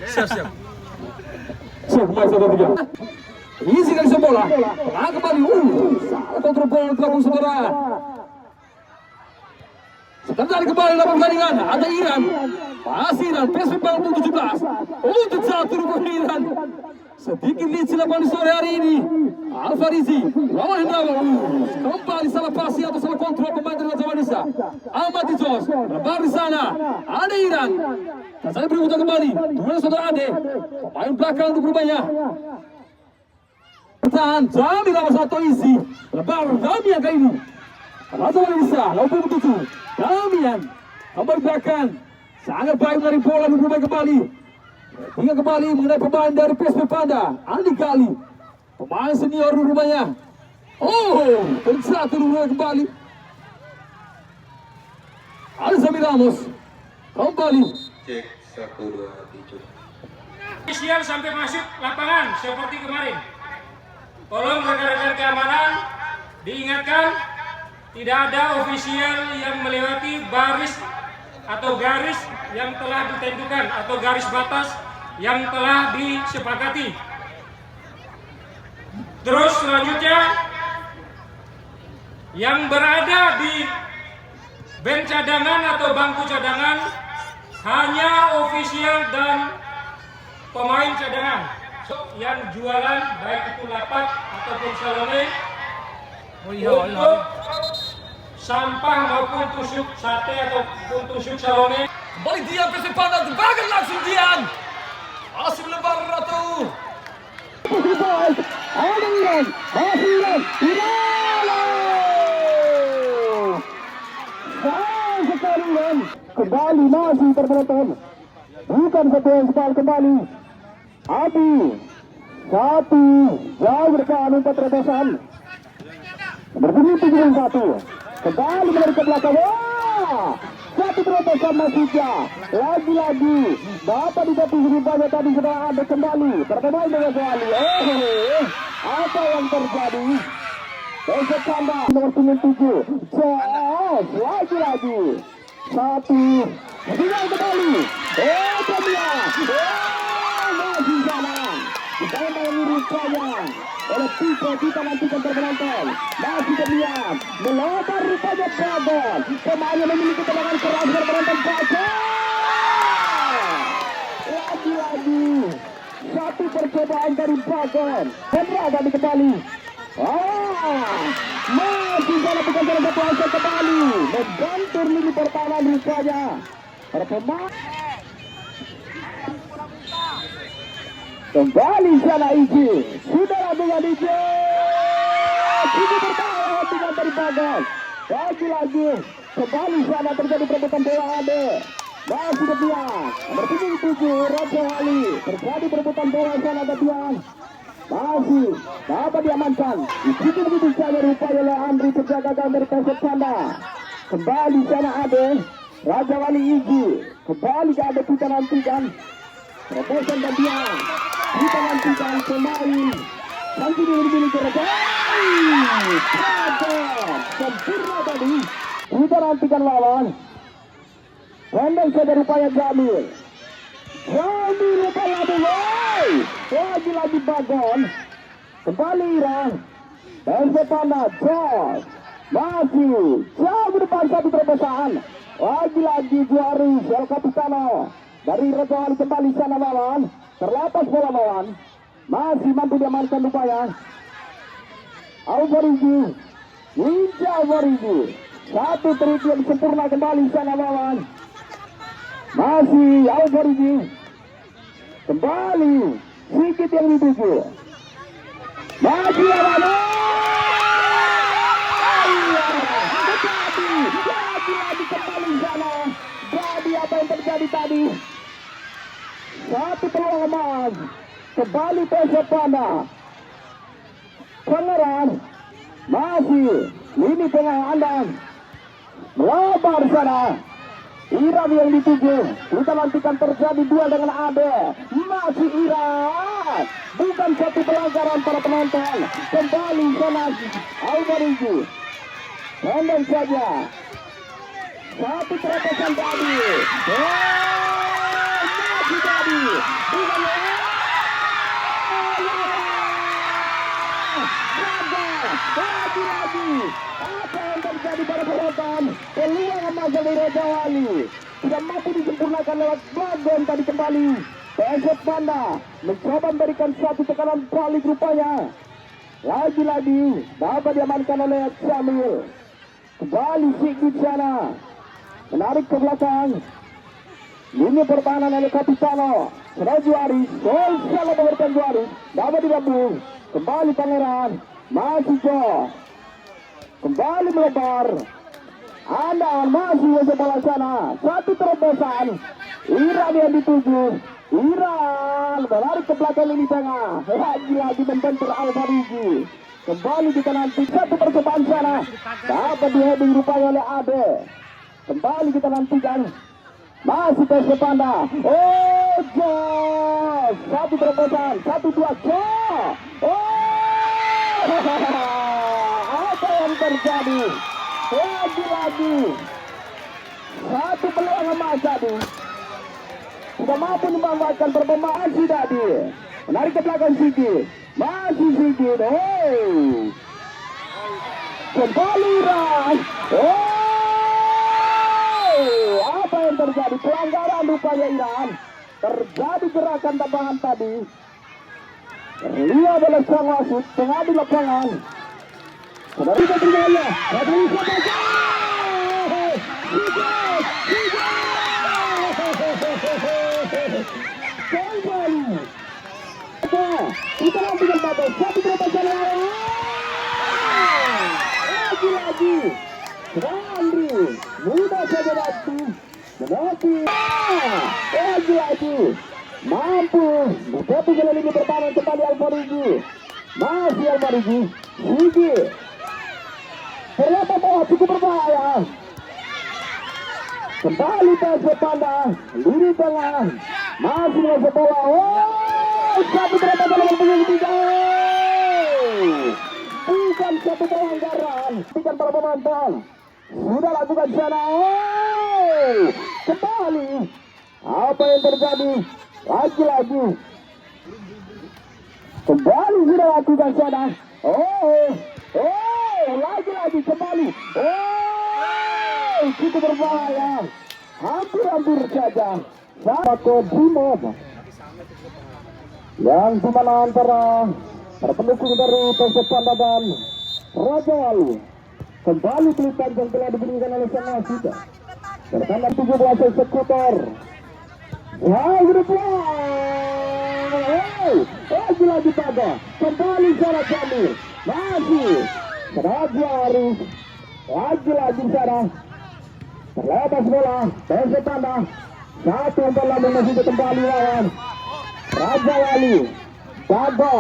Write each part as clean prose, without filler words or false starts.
Siap. Pemain satu tiga. Isi kali bola. Nah kembali. Salah kontrol bola dilakukan saudara. Sebentar kembali dalam pertandingan. Ada Iran. Masih Iran. PSV Bandung 17. Untuk satu rubah Iran. Sedikit licin lapangan di sore hari ini. Alfarizi lawan Hendrawan. Kembali salah pasi atau salah kontrol pemain dari Raja Wanisa. Ahmad Dijos lebar di sana. Ada Iran. Dan saya beri kembali. Dua saudara Ade. Pemain belakang untuk berubahnya. Pertahan Jamil nomor 1 isi. Lebar Damian kali ini. Raja Wanisa lawan 7. Damian kembali belakang. Sangat baik dari bola berubah kembali. Hingga kembali mengenai pemain dari PSV Panda, Andi Gali, pemain senior rumahnya. Oh, satu rumah kembali. Alzami Ramos kembali. Cek 1 2 3. Ofisial sampai masuk lapangan seperti kemarin. Tolong rekan-rekan keamanan diingatkan tidak ada ofisial yang melewati baris atau garis yang telah ditentukan atau garis batas yang telah disepakati. Terus selanjutnya yang berada di bench cadangan atau bangku cadangan hanya ofisial dan pemain cadangan. Yang jualan baik itu lapak ataupun salone untuk sampah maupun tusuk sate ataupun tusuk salone. Kembali Dian PSV Panda terbakar langsung Dian. Masih melebar Ratu. Ada Iran. Masih Iran. Sayang sekali Iran. Kembali masih terpenonton. Bukan satu yang sepal kembali. Abi. Satu. Jauh depan umpan terobosan. Berbunyi 7-1. Kembali menarik ke belakang. Wah! Satu terobosan Masija. Lagi-lagi. Dapat didapati rupanya tadi sudah ada kembali. Pertemuan dengan kembali. Apa yang terjadi? Besok tambah. Nomor 7. Jos. Lagi-lagi. Satu. Tinggal kembali. Dia. Masih sana. Ditambah ini rupanya. Oleh kita nantikan terpenonton. Masih terlihat melebar rupanya Dragon. Pemain yang memiliki tendangan keras terpenonton baca. Lagi-lagi satu percobaan dari Dragon. Dragon kembali. Masih salah bukan salah satu hasil kembali. Menggantur lini pertahanan rupanya. Para pemain kembali sana Iji. Sudah dengan Iji. Iji bertahan dengan dari Bagas. Lagi-lagi kembali sana terjadi perebutan bola Ade. Masih Debian. Nomor 7 Raja Ali. Terjadi perebutan bola sana Debian. Masih dapat diamankan. Iji begitu saja rupanya oleh Andri penjaga gawang dari PSV Panda. Kembali sana Ade. Raja Wali Iji. Kembali ke Ade kita nantikan. Terobosan dan dia kita nantikan pemain nanti dimiliki Raja sempurna tadi. Kita nantikan lawan pendek saja rupanya Jamil rupanya mulai lagi-lagi Bagon. Kembali Iran PSV Panda Jos masih jauh di depan satu terobosan. Lagi-lagi Juari El Capitano dari Raja Wali kembali sana lawan. Terlepas bola lawan. Masih mampu diamankan rupanya. Alvarigi. Ninja Alvarigi. Satu trik yang sempurna kembali sana lawan. Masih Alvarigi. Kembali. Sedikit yang dituju. Masih lawan. Lagi-lagi kembali sana. Jadi apa yang terjadi tadi? Satu peluang emas. Kembali PSV Panda. Pangeran. Masih. Lini tengah andang. Melebar sana. Iran yang dituju. Kita nantikan terjadi duel dengan Ade. Masih Iran. Bukan satu pelanggaran para penonton. Kembali sana. Alvarigi. Pendek saja. Satu terobosan tadi. lagi. Apa yang terjadi pada penonton? Peluang emas dari Raja Wali tidak mampu disempurnakan lewat bagian tadi kembali. PSS Panda mencoba memberikan satu tekanan balik rupanya. Lagi-lagi dapat diamankan oleh Syamil. Kembali Sigit sana menarik ke belakang. Lini pertahanan oleh Kapitano Juaris. Salah memberikan Juaris. Dapat digabung. Kembali Pangeran. Masih Jo. Kembali melebar. Anda masih di sebelah sana. Satu terobosan. Iran yang dituju. Iran berlari ke belakang lini tengah. Lagi-lagi membentur Alvarigi. Kembali kita nanti satu percobaan sana. Dapat diheading rupanya oleh Ade. Kembali kita nantikan. Masih PSS Panda. Oh, Jos. Satu terobosan. 1-2 Jos. Oh, apa yang terjadi? Lagi-lagi satu peluang emas tadi tidak mampu memanfaatkan perpemahan si Dadi. Menarik ke belakang Sigit. Masih Sigit. Hey, kembali Ras. Apa yang terjadi? Pelanggaran rupanya Iran. Terjadi gerakan tambahan tadi. Terlihat oleh sang wasit pengadil lapangan. Saudara kita terjaya. Kembali. Kita nantikan pada satu terobosan lagi. Randri mudah saja Menoti. Lagi. Mampu mencapai jalan lini pertahanan kembali Alvarigi. Masih Alvarigi. Sigi. Ternyata bola cukup berbahaya. Kembali PSS Panda. Lini tengah. Masih masuk bola. Satu ternyata dalam tiga. Bukan satu pelanggaran. Bukan para penonton. Sudah lakukan sana. Kembali. Apa yang terjadi? Lagi-lagi. Kembali sudah lakukan sana. Lagi-lagi kembali. Cukup berbahaya. Hampir saja. Satu Bimod. Yang dimana antara pendukung dari PSS Panda dan Raja Wali. Kembali pelitan yang telah diberikan oleh sang wasit. Bersama 17 eksekutor. Lagi-lagi pada. Kembali sana Jamil. Masih. Raja Arif. Lagi-lagi sana. Terlepas bola. PSS Panda. Satu bola masih kembali lawan Raja Wali. Jaga.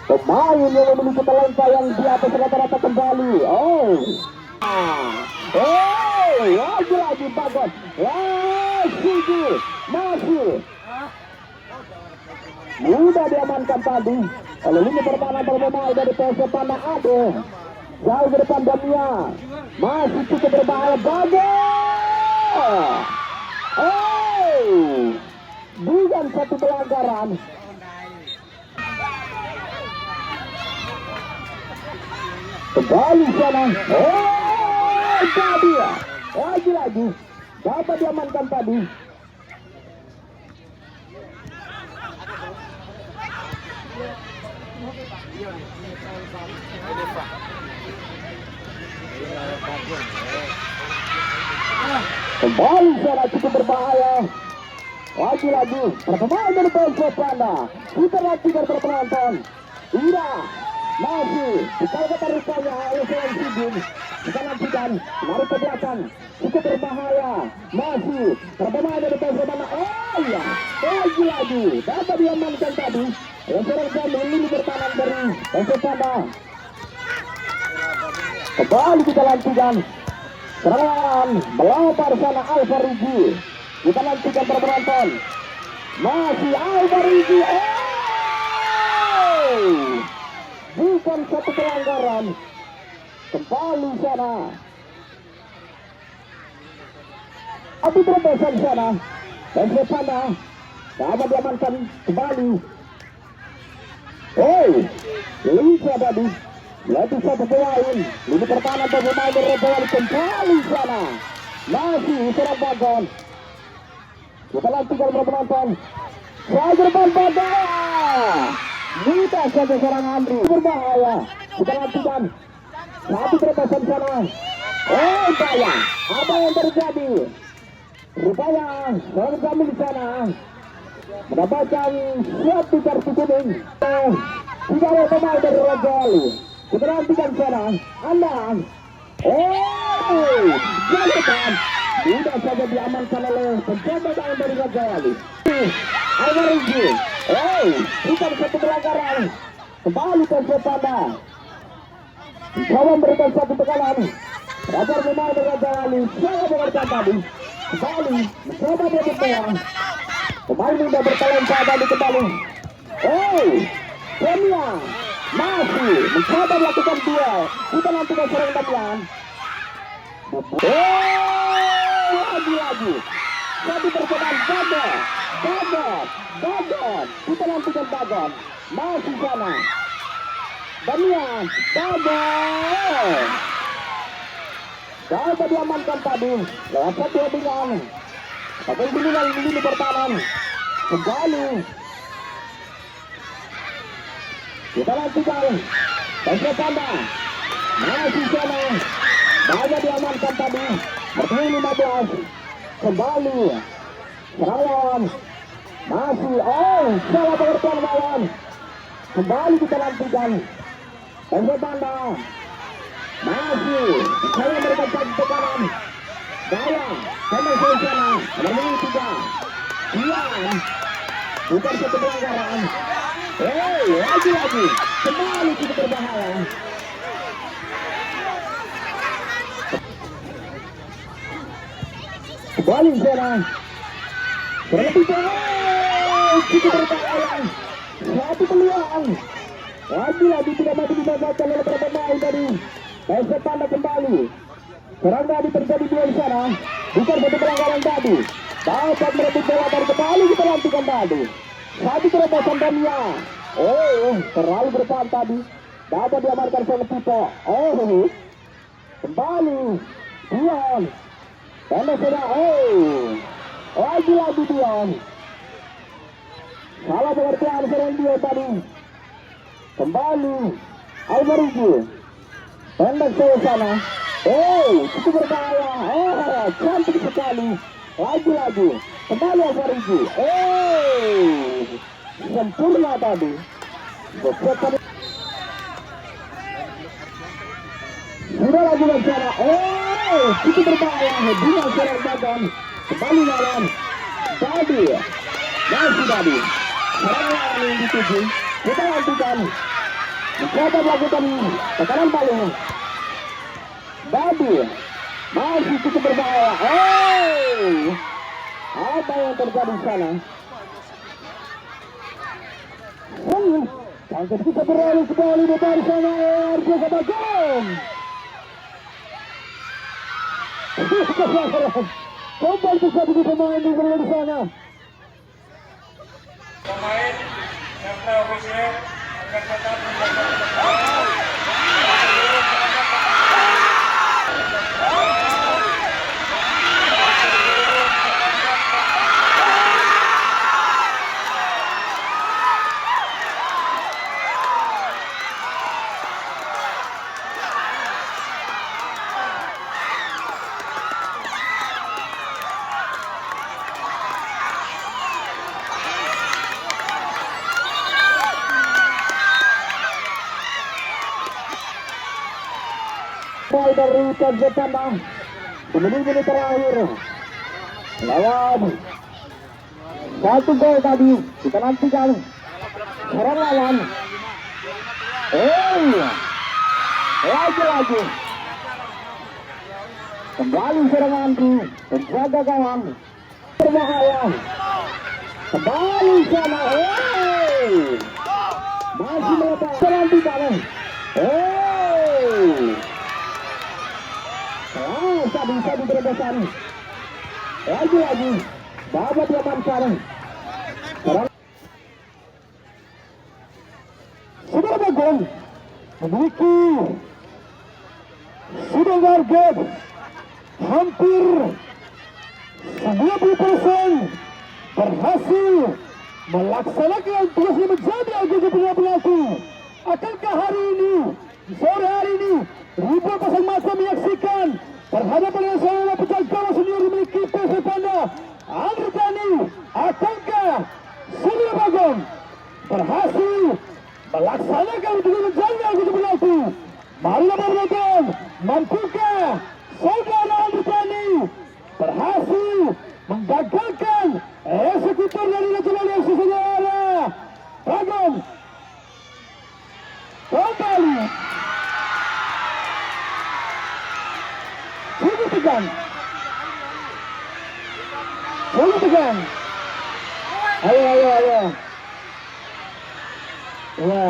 Pemain yang memiliki talenta yang di atas rata-rata kembali. Lagi-lagi bagus. Masih. Mudah diamankan tadi oleh lini pertahanan pemain dari PSS Panda Ade. Jauh ke depan Damia. Masih cukup berbahaya. Bagus. Bukan satu pelanggaran. Kembali sana. Tadi ya. Lagi-lagi. Dapat diamankan tadi. Kembali sana cukup berbahaya. Lagi-lagi. Pertemuan dari PSS Panda. Kita nantikan penonton. Tidak. Masih dikawal tarikannya oleh seorang Sigit. Kita nantikan menarik ke belakang. Cukup berbahaya. Masih pertemuan dari PSS Panda. Lagi-lagi dapat diamankan tadi oleh seorang Jamil lini pertahanan dari PSS Panda. Kembali kita lantikan serangan melempar sana Alvarigi. Kita nantikan penonton. Masih Alvarigi. Bukan satu pelanggaran. Kembali sana. Api terobosan sana. PSS Panda dapat diamankan kembali. Lisa tadi. Lagi satu pemain, lini pertahanan dari pemain Rebel kembali sana. Masih serang bagon. Kita lantikan penonton. Sajar Bambada. Minta saja serang Andri. Berbahaya. Kita lantikan. Satu terobosan sana. Oh bahaya. Apa yang terjadi? Rupanya seorang kami di sana mendapatkan suatu kartu kuning. Tidak ada pemain dari Rebel. Kita nantikan sana. Anda. Jatuhkan. Tidak saja diamankan oleh penjaga gawang dari Rebel. Alvarez. Bukan satu pelanggaran. Kembali ke Sepanda. Coba memberikan satu tekanan. Agar pemain dari Rebel. Saya mengerti tadi. Kembali. Mencoba dia berpeluang. Pemain muda bertalenta tadi kembali. Kenya masih mencoba melakukan duel. Kita nantikan serang Damian. Lagi. Jadi percobaan Bagon. Kita nantikan Bagon. Masih sana. Damian. Bagon. Coba diamankan tadi. Lewat satu dengan. Tapi bimbingan lini pertahanan. Kembali. Kita lanjutkan. Besok Anda. Masih sana. Banyak diamankan tadi. Bertemu 15. Kembali. Serangan. Masih. Salah pengertian lawan. Kembali kita lanjutkan. Besok Anda. Masih. Saya memberikan satu tekanan. Gaya. Sama sana. Bertemu 3. Dian. Bukan satu pelanggaran. Lagi. Kembali kita berbahaya. Kembali sana. Berlebih kita berbahaya. Satu peluang. Lagi tidak mampu dimanfaatkan oleh para pemain dari PSM Panda kembali. Serang tadi terjadi duel di sana. Bukan satu pelanggaran tadi. Dapat merebut bola dari kembali kita lantikan tadi. Satu terobosan Dania. Terlalu bertahan tadi. Dapat diamarkan oleh Pipo. Kembali. Dion. Pendek sudah. Lagi Dion. Salah pengertian serang dia tadi. Kembali. Alvarez. Pendek saya sana. Cukup berbahaya. Cantik sekali. Lagi. Kembali Alvarez. Sempurna tadi. Sudah lagi bersama. Cukup berbahaya. Dia serang badan. Kembali lawan. Tadi. Masih tadi. Serangan yang dituju. Kita lanjutkan. Mencoba melakukan tekanan paling. Tadi. Masih cukup berbahaya. Apa yang terjadi di sana? Angkat kita beralih sekali dari sana. Arjasa Bagong. Kembali bisa pemain di sana. Pemain serta ofisial akan tetap menjaga dari Kajepana. Menit terakhir. Lawan. Satu gol tadi. Kita nantikan. Serang lawan. Lagi. Kembali serangan di penjaga gawang. Berbahaya. Kembali sana. Masih melepas. Nantikan. Bisa terobosan. Lagi. Dapat diamankan. Sudah Bagong. memiliki sudah target hampir 90% berhasil melaksanakan tugasnya menjadi agen penalti. Akankah hari ini, sore hari ini, ribuan pasang mata menyaksikan berhadapan dengan seorang pecah gawang senior memiliki PSM Panda Andri Tani? Akankah Surya Bagong berhasil melaksanakan tugas menjadi agen penalti? Marilah menonton, mampukah saudara Andri Tani berhasil menggagalkan eksekutor dari Nasional yang saudara Bagong kembali cukup tegang, ayo ya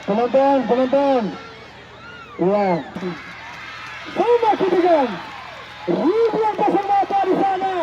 penonton ya semakin tegang. Ribuan pasang mata di sana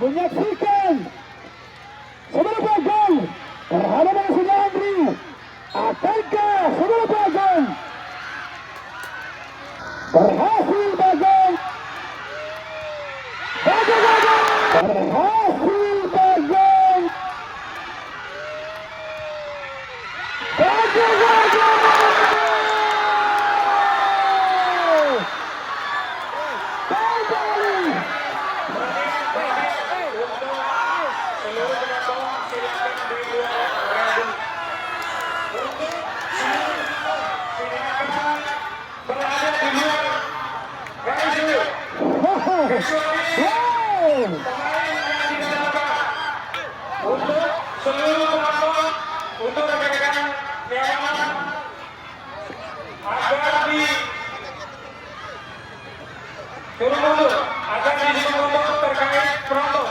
menyaksikan saudara Bagong berhadapan dengan Andri. Akankah saudara Bagong berhasil berhasil Untuk seluruh penonton, untuk rekan-rekan keamanan agar di turun mundur, agar di mundur terkait penonton.